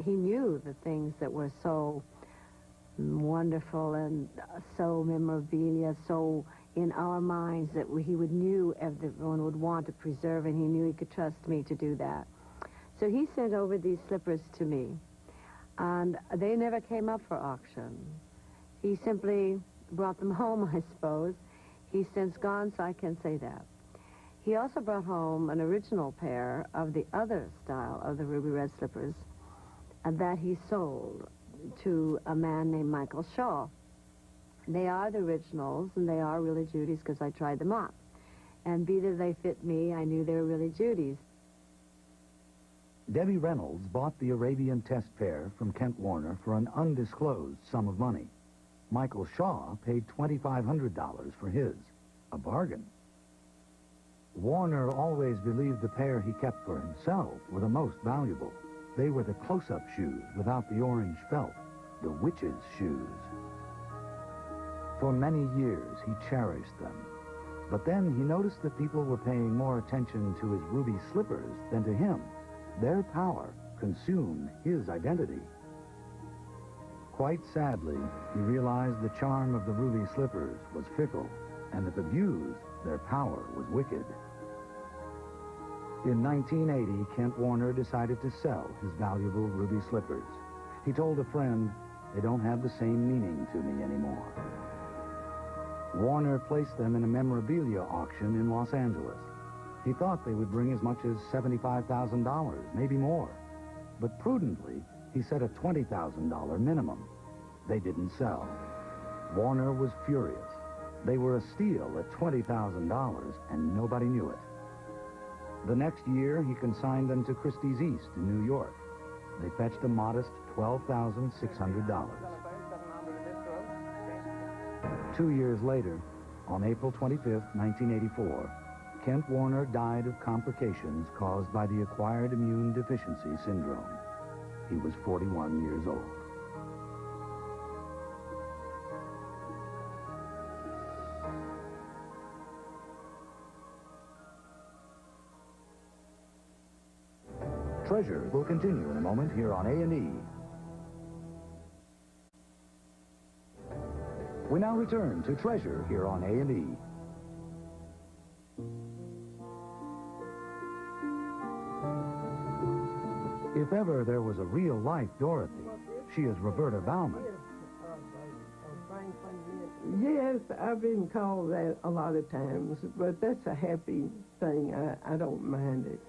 he knew the things that were so wonderful and so memorabilia, so in our minds that he knew everyone would want to preserve, and he knew he could trust me to do that. So he sent over these slippers to me, and they never came up for auction. He simply brought them home, I suppose. He's since gone, so I can't say that. He also brought home an original pair of the other style of the ruby red slippers, and that he sold to a man named Michael Shaw. They are the originals, and they are really Judy's because I tried them on. And be that they fit me, I knew they were really Judy's. Debbie Reynolds bought the Arabian test pair from Kent Warner for an undisclosed sum of money. Michael Shaw paid $2,500 for his, a bargain. Warner always believed the pair he kept for himself were the most valuable. They were the close-up shoes without the orange felt, the witch's shoes. For many years, he cherished them. But then he noticed that people were paying more attention to his ruby slippers than to him. Their power consumed his identity. Quite sadly, he realized the charm of the ruby slippers was fickle, and if abused, their power was wicked. In 1980, Kent Warner decided to sell his valuable ruby slippers. He told a friend, "They don't have the same meaning to me anymore." Warner placed them in a memorabilia auction in Los Angeles. He thought they would bring as much as $75,000, maybe more. But prudently, he set a $20,000 minimum. They didn't sell. Warner was furious. They were a steal at $20,000, and nobody knew it. The next year, he consigned them to Christie's East in New York. They fetched a modest $12,600. 2 years later, on April 25, 1984, Kent Warner died of complications caused by the acquired immune deficiency syndrome. He was 41 years old. Treasure will continue in a moment here on A&E. We now return to Treasure here on A&E. If ever there was a real-life Dorothy, she is Roberta Bauman. Yes, I've been called that a lot of times, but that's a happy thing. I don't mind it.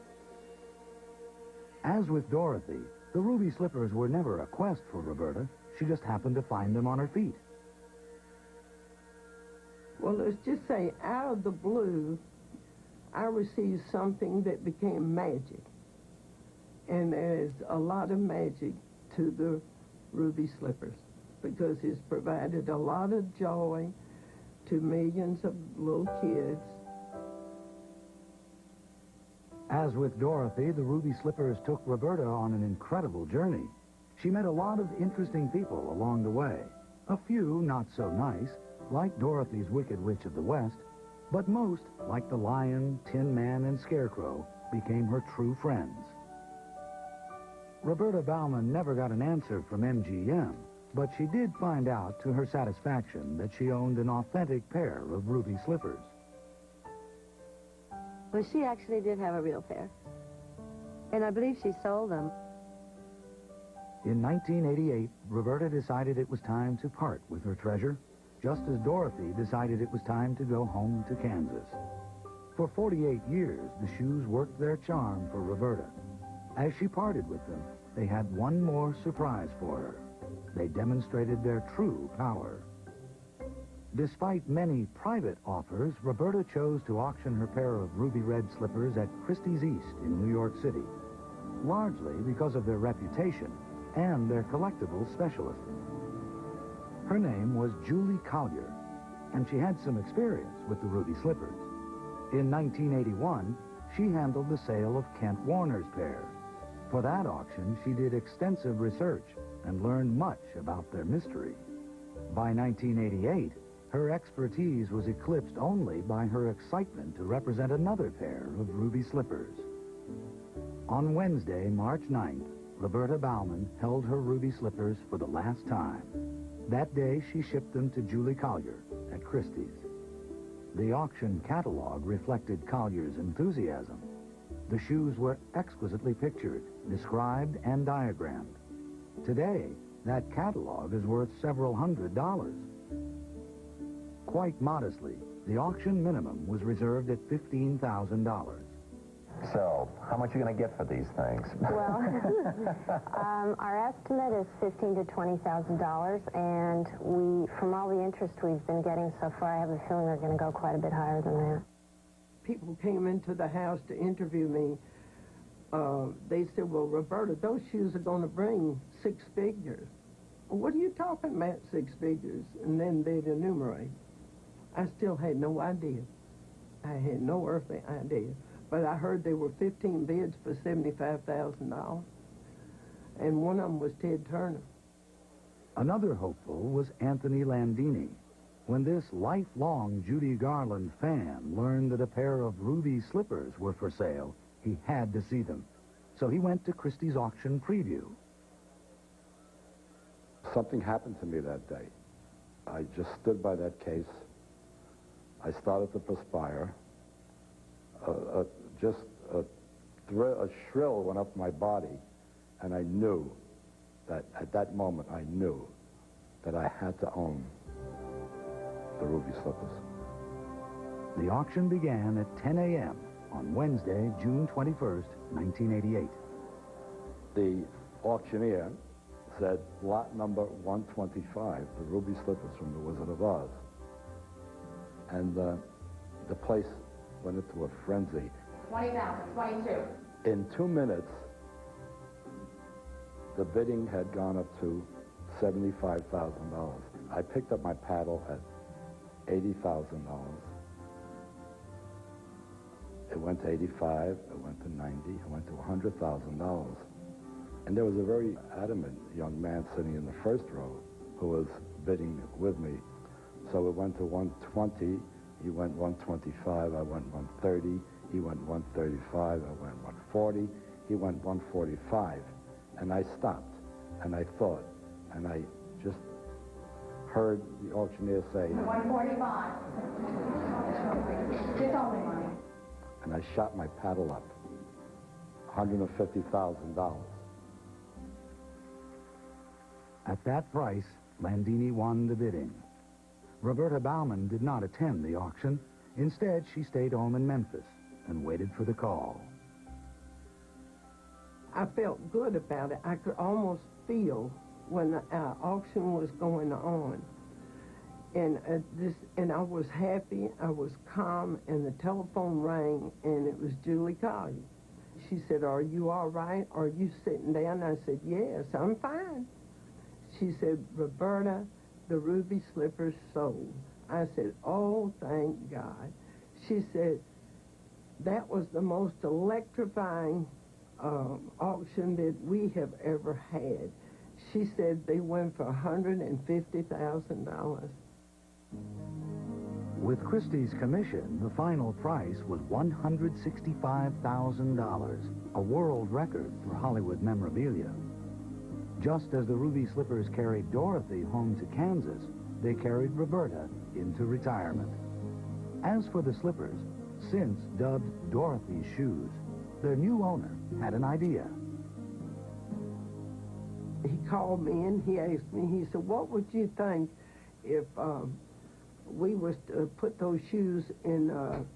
As with Dorothy, the ruby slippers were never a quest for Roberta. She just happened to find them on her feet. Well, let's just say, out of the blue, I received something that became magic. And there's a lot of magic to the ruby slippers because it's provided a lot of joy to millions of little kids. As with Dorothy, the ruby slippers took Roberta on an incredible journey. She met a lot of interesting people along the way. A few not so nice, like Dorothy's Wicked Witch of the West, but most, like the Lion, Tin Man, and Scarecrow, became her true friends. Roberta Bauman never got an answer from MGM, but she did find out to her satisfaction that she owned an authentic pair of ruby slippers. Well, she actually did have a real pair, and I believe she sold them. In 1988, Roberta decided it was time to part with her treasure, just as Dorothy decided it was time to go home to Kansas. For 48 years, the shoes worked their charm for Roberta. As she parted with them, they had one more surprise for her. They demonstrated their true power. Despite many private offers, Roberta chose to auction her pair of ruby red slippers at Christie's East in New York City, largely because of their reputation and their collectible specialist. Her name was Julie Collier, and she had some experience with the ruby slippers. In 1981, she handled the sale of Kent Warner's pair. For that auction, she did extensive research and learned much about their mystery. By 1988, her expertise was eclipsed only by her excitement to represent another pair of ruby slippers. On Wednesday, March 9th, Roberta Bauman held her ruby slippers for the last time. That day, she shipped them to Julie Collier at Christie's. The auction catalog reflected Collier's enthusiasm. The shoes were exquisitely pictured, described, and diagrammed. Today, that catalog is worth several $100s. Quite modestly, the auction minimum was reserved at $15,000. So, how much are you going to get for these things? Well, our estimate is $15,000 to $20,000, and from all the interest we've been getting so far, I have a feeling they're going to go quite a bit higher than that. People came into the house to interview me. They said, well, Roberta, those shoes are going to bring 6 figures. What are you talking about, 6 figures? And then they'd enumerate. I still had no idea. I had no earthly idea. But I heard there were 15 bids for $75,000. And one of them was Ted Turner. Another hopeful was Anthony Landini. When this lifelong Judy Garland fan learned that a pair of ruby slippers were for sale, he had to see them. So he went to Christie's auction preview. Something happened to me that day. I just stood by that case. I started to perspire. A shrill went up my body, and I knew that at that moment, I knew that I had to own the ruby slippers. The auction began at 10 a.m. on Wednesday, June 21st, 1988. The auctioneer said, lot number 125, the ruby slippers from The Wizard of Oz. And the place went into a frenzy. 20,000, 22. In 2 minutes, the bidding had gone up to $75,000. I picked up my paddle at $80,000. It went to 85, it went to 90, it went to $100,000. And there was a very adamant young man sitting in the first row who was bidding with me. So it went to 120, he went 125, I went 130, he went 135, I went 140, he went 145. And I stopped, and I thought, and I just heard the auctioneer say, 145. It's only money. And I shot my paddle up, $150,000. At that price, Landini won the bidding. Roberta Bauman did not attend the auction. Instead, she stayed home in Memphis and waited for the call. I felt good about it. I could almost feel when the auction was going on. And I was happy, I was calm, and the telephone rang, and it was Julie Collier. She said, are you all right? Are you sitting down? I said, yes, I'm fine. She said, Roberta, the ruby slippers sold. I said, oh, thank God. She said, that was the most electrifying auction that we have ever had. She said they went for $150,000. With Christie's commission, the final price was $165,000, a world record for Hollywood memorabilia. Just as the ruby slippers carried Dorothy home to Kansas, they carried Roberta into retirement. As for the slippers, since dubbed Dorothy's shoes, their new owner had an idea. He called me and he asked me, he said, what would you think if we was to put those shoes in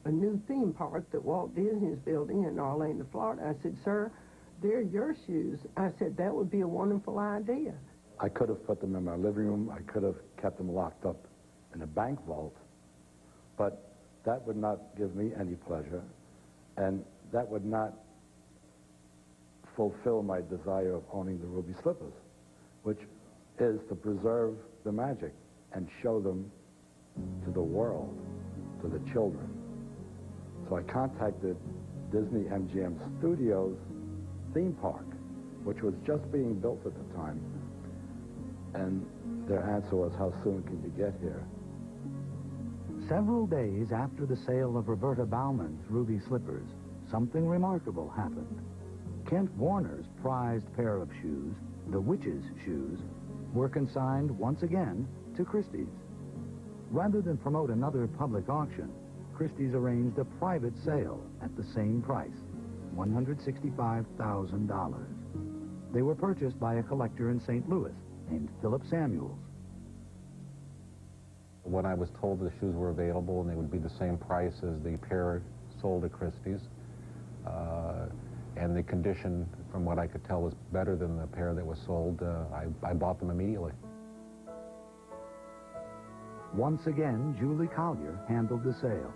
a new theme park that Walt Disney's building in Orlando, Florida? I said, sir, they're your shoes. I said, that would be a wonderful idea. I could have put them in my living room. I could have kept them locked up in a bank vault. But that would not give me any pleasure. And that would not fulfill my desire of owning the ruby slippers, which is to preserve the magic and show them to the world, to the children. So I contacted Disney MGM Studios theme park, which was just being built at the time. And their answer was, how soon can you get here? Several days after the sale of Roberta Bauman's ruby slippers, something remarkable happened. Kent Warner's prized pair of shoes, the Witch's shoes, were consigned once again to Christie's. Rather than promote another public auction, Christie's arranged a private sale at the same price, $165,000. They were purchased by a collector in St. Louis named Philip Samuels. When I was told the shoes were available and they would be the same price as the pair sold at Christie's, and the condition, from what I could tell, was better than the pair that was sold, I bought them immediately. Once again, Julie Collier handled the sale.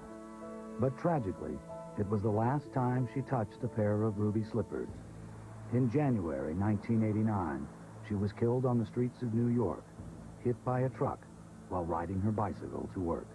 But tragically, it was the last time she touched a pair of ruby slippers. In January 1989, she was killed on the streets of New York, hit by a truck while riding her bicycle to work.